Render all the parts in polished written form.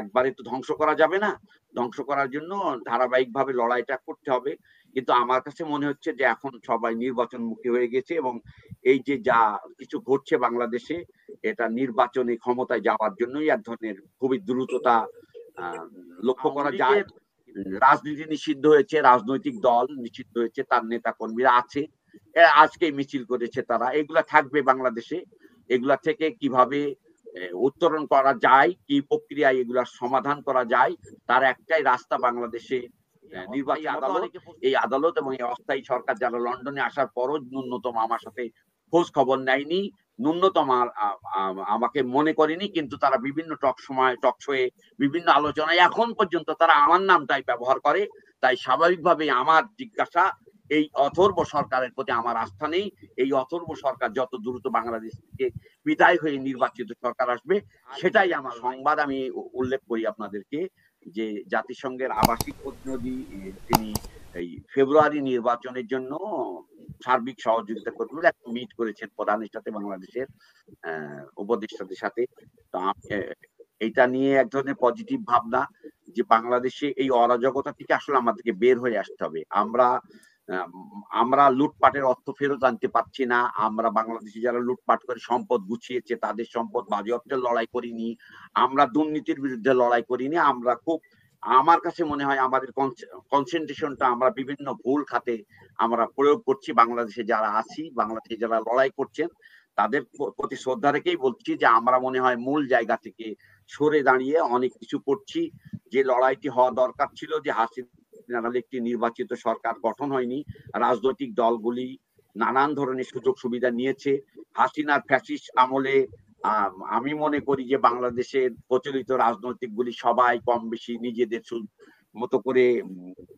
একবারে তো ধ্বংস করা যাবে না। ধ্বংস করার জন্য ধারাবাহিকভাবে লড়াইটা করতে হবে। কিন্তু আমার কাছে মনে হচ্ছে যে এখন সবাই নির্বাচনমুখী হয়ে গেছে এবং এই যে যা কিছু ঘটছে বাংলাদেশে, এটা নির্বাচনে ক্ষমতায় যাওয়ার জন্যই এক ধরনের খুবই দ্রুততা লক্ষ্য করা যায়। রাজনীতি নিষিদ্ধ হয়েছে, রাজনৈতিক দল নিষিদ্ধ হয়েছে, তার নেতা কর্মীরা আছে, আজকে মিছিল করেছে তারা। এগুলা থাকবে বাংলাদেশে। এগুলা থেকে কিভাবে উত্তরণ করা যায়, কি প্রক্রিয়ায় এগুলার সমাধান করা যায়, তার একটাই রাস্তা বাংলাদেশে নির্বাচী আদালত। এই আদালত এবং এই অস্থায়ী সরকার যারা লন্ডনে আসার পরও ন্যূনতম আমার সাথে খোঁজ খবর নেয়নি, ন্যূনতম আমাকে মনে করেনি, কিন্তু তারা বিভিন্ন টক শোয়ে বিভিন্ন আলোচনায় এখন পর্যন্ত তারা আমার নামটাই ব্যবহার করে। তাই স্বাভাবিকভাবে আমার জিজ্ঞাসা, এই অথর্ব সরকারের প্রতি আমার আস্থা নেই। এই অথর্ব সরকার যত দ্রুত বাংলাদেশ থেকে বিদায় হয়ে নির্বাচিত সরকার আসবে, সেটাই আমার সংবাদ। আমি উল্লেখ করি আপনাদেরকে যে জাতিসংঘের আবাসিক প্রতিনিধি তিনি এই ফেব্রুয়ারি নির্বাচনের জন্য সার্বিক সহযোগিতা করতে বলে একটা মিট করেছেন প্রধানের সাথে, বাংলাদেশের উপদেষ্টাদের সাথে। তো এইটা নিয়ে এক ধরনের পজিটিভ ভাবনা যে বাংলাদেশে এই অরাজকতা থেকে আসলে আমাদেরকে বের হয়ে আসতে হবে। আমরা লুটপাটের অর্থ ফেরত আনতে পারছি না। আমরা বাংলাদেশে যারা লুটপাট করে সম্পদ গুছিয়েছে তাদের সম্পদ বাজেয়াপ্তের লড়াই করিনি, আমরা দুর্নীতির বিরুদ্ধে লড়াই করিনি। আমরা খুব, আমার কাছে মনে হয় আমাদের কনসেন্ট্রেশনটা আমরা বিভিন্ন ভুল খাতে আমরা প্রয়োগ করছি। বাংলাদেশে যারা আছি, বাংলাদেশে যারা লড়াই করছেন, তাদের প্রতি শ্রদ্ধা রেখেই বলছি যে আমরা মনে হয় মূল জায়গা থেকে সরে দাঁড়িয়ে অনেক কিছু করছি। যে লড়াইটি হওয়া দরকার ছিল, যে হাসিনা একটি নির্বাচিত সরকার গঠন হয়নি, রাজনৈতিক দলগুলি নানান ধরনের সুযোগ সুবিধা নিয়েছে। হাসিনার ফ্যাসিস্ট আমলে আমি মনে করি যে বাংলাদেশের প্রচলিত রাজনৈতিক গুলি সবাই কম বেশি নিজেদের মতো করে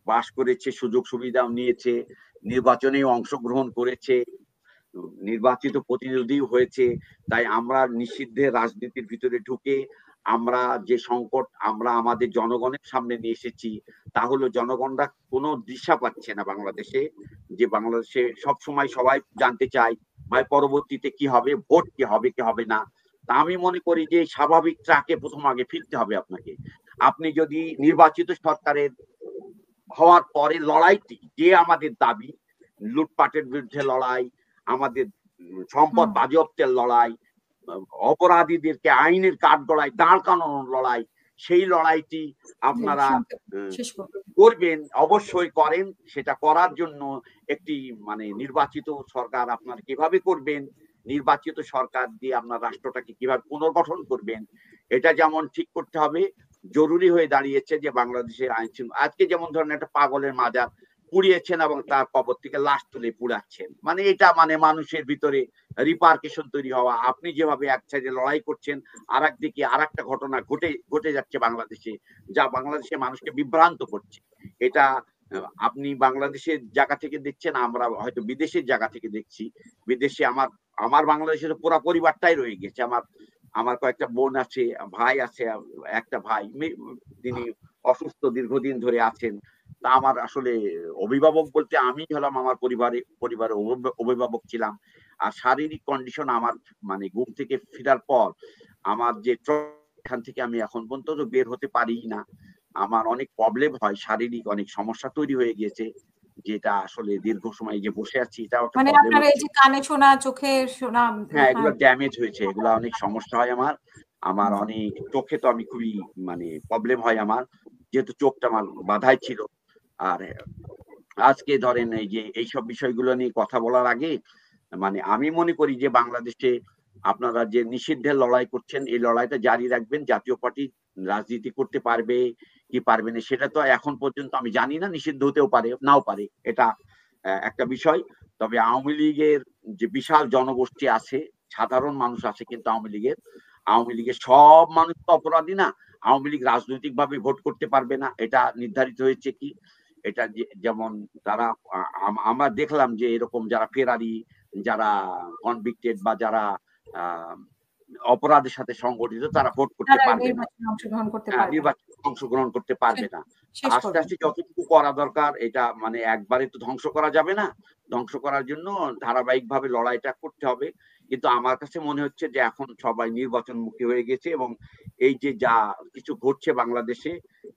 বাস করেছে, সুযোগ সুবিধাও নিয়েছে, নির্বাচনে অংশগ্রহণ করেছে, নির্বাচিত প্রতিনিধিও হয়েছে। তাই আমরা নিষিদ্ধের রাজনীতির ভিতরে ঢুকে আমরা যে সংকট আমরা আমাদের জনগণের সামনে নিয়ে এসেছি, তা হলো জনগণরা কোনো দিশা পাচ্ছে না বাংলাদেশে। যে বাংলাদেশে সবসময় সবাই জানতে চায় ভাই পরবর্তীতে কি হবে, ভোট কি হবে কি হবে না। তা আমি মনে করি যে স্বাভাবিক ট্র্যাকে প্রথম আগে ফিরতে হবে আপনাকে। আপনি যদি নির্বাচিত সরকারের হওয়ার পরে লড়াইটি, যে আমাদের দাবি, লুটপাটের বিরুদ্ধে লড়াই, আমাদের সম্পদ বাজেয়াপ্তের লড়াই, অপরাধীদেরকে আইনের কাঠগড়ায় দাঁড় করানোর লড়াই, সেই লড়াইটি আপনারা করবেন, অবশ্যই করেন। সেটা করার জন্য একটি নির্বাচিত সরকার আপনারা কিভাবে করবেন, নির্বাচিত সরকার দিয়ে আপনার রাষ্ট্রটাকে কিভাবে পুনর্গঠন করবেন, এটা যেমন ঠিক করতে হবে। জরুরি হয়ে দাঁড়িয়েছে যে বাংলাদেশের আইন শৃঙ্খলা, আজকে যেমন ধরেন একটা পাগলের মাজার পুড়িয়েছেন এবং তার কবর থেকে লাশ তুলে পুড়াচ্ছেন, এটা মানুষের ভিতরে রিপার্কেশন তৈরি হওয়া। আপনি যেভাবে এক সাইডে লড়াই করছেন, আর একদিকে আর একটা ঘটনা ঘটে যাচ্ছে বাংলাদেশে, যা বাংলাদেশের মানুষকে বিভ্রান্ত করছে। এটা আপনি বাংলাদেশের জায়গা থেকে দেখছেন, আমরা হয়তো বিদেশের জায়গা থেকে দেখছি। বিদেশে আমার বাংলাদেশের পুরো পরিবারটাই রয়ে গেছে। আমার কয়েকটা বোন আছে, ভাই আছে, একটা ভাই তিনি অসুস্থ দীর্ঘদিন ধরে আছেন। তা আমার আসলে অভিভাবক বলতে আমি হলাম, আমার পরিবারের অভিভাবক ছিলাম। আর শারীরিক কন্ডিশন আমার ঘুম থেকে ফেরার পর আমার যে এখান থেকে আমি এখন পর্যন্ত বের হতে পারি না। আমার অনেক প্রবলেম হয়, শারীরিক অনেক সমস্যা তৈরি হয়ে গিয়েছে, যেটা আসলে দীর্ঘ সময় যে বসে আছি এটাও একটা প্রবলেম। আপনার এই যে কানে শোনা, চোখে শোনা, হ্যাঁ, এগুলো ড্যামেজ হয়েছে, এগুলো অনেক সমস্যা হয় আমার অনেক চোখে তো আমি খুবই প্রবলেম হয় আমার, যেহেতু চোখটা আমার বাধাই ছিল। আর আজকে ধরেন এই যে এইসব বিষয়গুলো নিয়ে কথা বলার আগে আমি মনে করি যে বাংলাদেশে আপনারা যে নিষিদ্ধের লড়াই করছেন, এই লড়াইটা জারি রাখবেন। জাতীয় পার্টি রাজনীতি করতে পারবে কি পারবে না সেটা তো এখন পর্যন্ত আমি জানি না, নিষিদ্ধ হতেও পারে নাও পারে, এটা একটা বিষয়। তবে আওয়ামী লীগের যে বিশাল জনগোষ্ঠী আছে, সাধারণ মানুষ আছে, কিন্তু আওয়ামী লীগের সব মানুষ তো অপরাধী না। আওয়ামী লীগ রাজনৈতিক ভাবে ভোট করতে পারবে না, এটা নির্ধারিত হয়েছে কি। এটা যেমন তারা আমরা দেখলাম যে এরকম যারা ফেরারি, যারা কনভিক্টেড বা যারা অপরাধের সাথে সংগঠিত, তারা ভোট করতে পারবে না, নির্বাচনে অংশগ্রহণ করতে পারবে না। আস্তে আস্তে যতটুকু করা দরকার, এটা একবারে তো ধ্বংস করা যাবে না। ধ্বংস করার জন্য ধারাবাহিকভাবে লড়াইটা করতে হবে কিন্তু আমার কাছে মনে হচ্ছে যে এখন সবাই নির্বাচনমুখী হয়ে গেছে এবং এই যে যা কিছু ঘটছে বাংলাদেশে,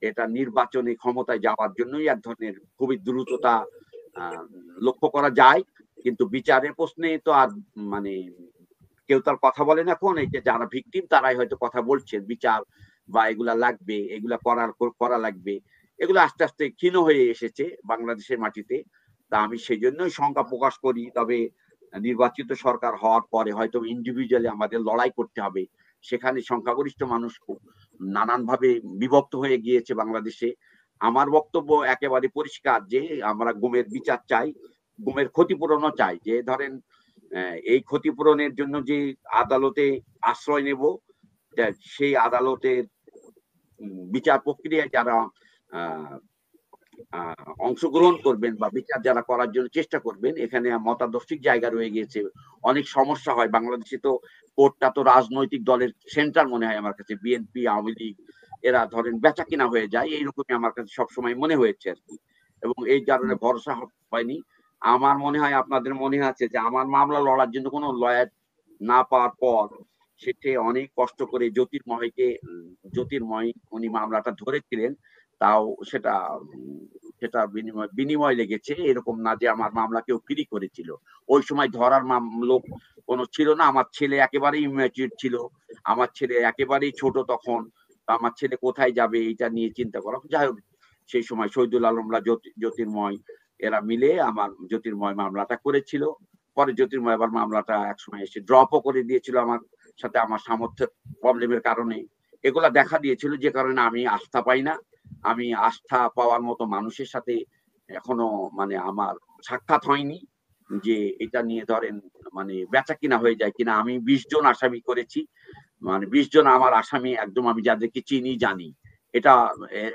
এটা নির্বাচনী ক্ষমতায় যাওয়ার জন্যই এক ধরনের খুবই দ্রুততা আহ, লক্ষ্য করা যায়। কিন্তু বিচারের প্রশ্নে তো আর মানে কেউ তার কথা বলেন। এখন এই যে যারা ভিকটিম তারাই হয়তো কথা বলছে বিচার বা এগুলা লাগবে, এগুলা করা লাগবে। এগুলো আস্তে আস্তে ক্ষীণ হয়ে এসেছে বাংলাদেশের মাটিতে। তা আমি সেই জন্যই শঙ্কা প্রকাশ করি। তবে নির্বাচিত সরকার হওয়ার পরে হয়তো ইন্ডিভিজুয়ালি আমাদের লড়াই করতে হবে। সেখানে সংখ্যাগরিষ্ঠ মানুষ খুব নানানভাবে বিভক্ত হয়ে গিয়েছে বাংলাদেশে। আমার বক্তব্য একেবারে পরিষ্কার যে আমরা গুমের বিচার চাই, গুমের ক্ষতিপূরণও চাই। যে ধরেন এই ক্ষতিপূরণের জন্য যে আদালতে আশ্রয় নেব, সেই আদালতের বিচার প্রক্রিয়ায় যারা অংশগ্রহণ করবেন বা বিচার যারা করার জন্য চেষ্টা করবেন, এখানে মতাদর্শিক জায়গা রয়ে গিয়েছে। অনেক সমস্যা হয় বাংলাদেশে। তো কোর্টটা তো রাজনৈতিক দলের সেন্টার মনে হয় আমার কাছে। বিএনপি, আওয়ামী লীগ এরা ধরেন বেচা কিনা হয়ে যায়, এইরকমই আমার কাছে সবসময় মনে হয়েছে আর কি। এবং এই কারণে ভরসা হয়নি। আমার মনে হয় আপনাদের মনে আছে যে আমার মামলা লড়ার জন্য কোনো লয়ার না পাওয়ার পর সেটি অনেক কষ্ট করে জ্যোতির্ময় উনি মামলাটা ধরেছিলেন। তাও সেটা সেটা বিনিময় লেগেছে। এরকম না যে আমার মামলা কেউ ফ্রি করেছিল। ওই সময় ধরার লোক কোনো ছিল না। আমার ছেলে একেবারেই ইম্যাচিউর ছিল, আমার ছেলে একেবারেই ছোট তখন। আমার ছেলে কোথায় যাবে এটা নিয়ে চিন্তা করা। যাই হোক, সেই সময় শহীদুল আলমরা, জ্যোতির্ময় এরা মিলে আমার জ্যোতির্ময় মামলাটা করেছিল। পরে জ্যোতির্ময় আবার মামলাটা একসময় এসে ড্রপও করে দিয়েছিল আমার সাথে, আমার সামর্থ্যের প্রবলেমের কারণে। এগুলা দেখা দিয়েছিল, যে কারণে আমি আস্থা পাই না। আমি আস্থা পাওয়ার মতো মানুষের সাথে এখনো মানে আমার সাক্ষাৎ হয়নি যে এটা নিয়ে ধরেন মানে বেচা কিনা হয়ে যায় কিনা। আমি 20 জন আসামি করেছি, মানে 20 জন আমার আসামি একদম আমি যাদেরকে চিনি জানি। এটা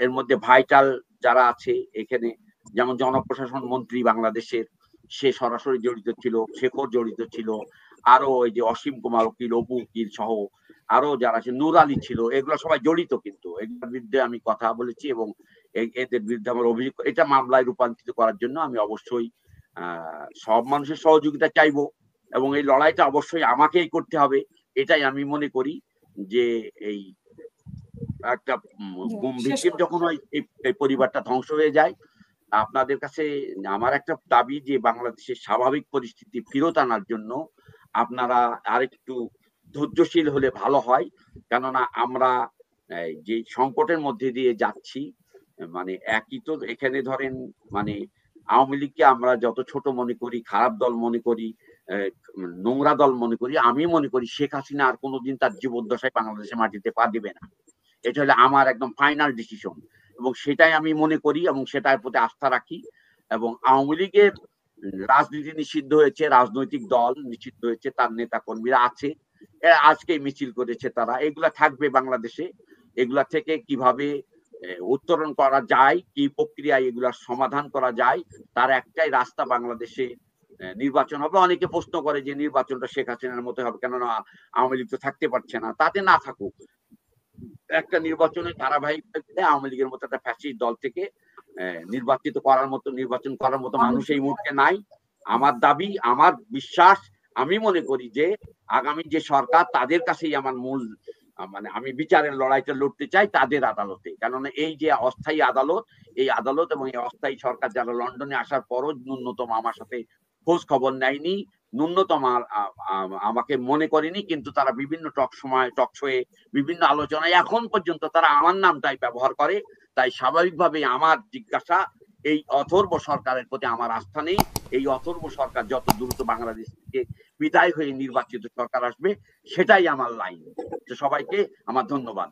এর মধ্যে ভাইটাল যারা আছে এখানে, যেমন জনপ্রশাসন মন্ত্রী বাংলাদেশের, সে সরাসরি জড়িত ছিল, শেখর জড়িত ছিল, আরো ওই যে অসীম কুমার উকিল, অপু উকিল সহ আরো যারা আছে, নূর আলী ছিল, এগুলো সবাই জড়িত। কিন্তু এগুলোর বিরুদ্ধে আমি কথা বলেছি এবং এদের বিরুদ্ধে আমার অভিযোগ, এটা মামলায় রূপান্তরিত করার জন্য আমি অবশ্যই সব মানুষের সহযোগিতা চাইবো এবং এই লড়াইটা অবশ্যই আমাকেই করতে হবে। এটাই আমি মনে করি যে এই একটা গুম ভিকটিম যখন হয়, এই পরিবারটা ধ্বংস হয়ে যায়। আপনাদের কাছে আমার একটা দাবি যে বাংলাদেশের স্বাভাবিক পরিস্থিতি ফেরত আনার জন্য আপনারা আরেকটু ধৈর্যশীল হলে ভালো হয়। কেননা আমরা যে সংকটের মধ্যে দিয়ে যাচ্ছি, মানে একই তো এখানে ধরেন মানে আওয়ামী লীগকে আমরা যত ছোট মনে করি, খারাপ দল মনে করি, নোংরা দল মনে করি, আমি মনে করি শেখ হাসিনা আর কোনোদিন তার জীবদ্দশায় বাংলাদেশের মাটিতে পা দেবে না। এটা হলো আমার একদম ফাইনাল ডিসিশন এবং সেটাই আমি মনে করি এবং সেটার প্রতি আস্থা রাখি। এবং আওয়ামী লীগের রাজনীতি নিষিদ্ধ হয়েছে, রাজনৈতিক দল নিষিদ্ধ হয়েছে, তার নেতা কর্মীরা আছে, আজকে মিছিল করেছে তারা। এগুলা থাকবে বাংলাদেশে। এগুলা থেকে কিভাবে উত্তরণ করা যায়, কি প্রক্রিয়ায় এগুলার সমাধান করা যায়, তার একটাই রাস্তা বাংলাদেশে নির্বাচন হবে। অনেকে প্রশ্ন করে যে নির্বাচনটা শেখ হাসিনার মতো হবে, কেননা আওয়ামী লীগ তো থাকতে পারছে না। তাতে না থাকুক, একটা নির্বাচনের ধারাবাহিকতা আওয়ামী লীগের মতো একটা ফ্যাসিস্ট দল থেকে নির্বাচন করার মতো মানুষ এই মুহূর্তে নাই। আমার দাবি, আমার বিশ্বাস, আমি মনে করি যে আগামী যে সরকার, তাদের কাছেই আমার মূল মানে আমি বিচারের লড়াইটা লড়তে চাই তাদের আদালতে। কেননা এই যে অস্থায়ী আদালত, এই আদালত এবং এই অস্থায়ী সরকার যারা লন্ডনে আসার পরও ন্যূনতম আমার সাথে খোঁজ খবর নেয়নি, ন্যূনতম আমাকে মনে করেনি, কিন্তু তারা বিভিন্ন টক শোয়ে বিভিন্ন আলোচনায় এখন পর্যন্ত তারা আমার নামটাই ব্যবহার করে। তাই স্বাভাবিকভাবে আমার জিজ্ঞাসা, এই অথর্ব সরকারের প্রতি আমার আস্থা নেই। এই অথর্ব সরকার যত দ্রুত বাংলাদেশ থেকে বিদায় হয়ে নির্বাচিত সরকার আসবে, সেটাই আমার লাইন। সবাইকে আমার ধন্যবাদ।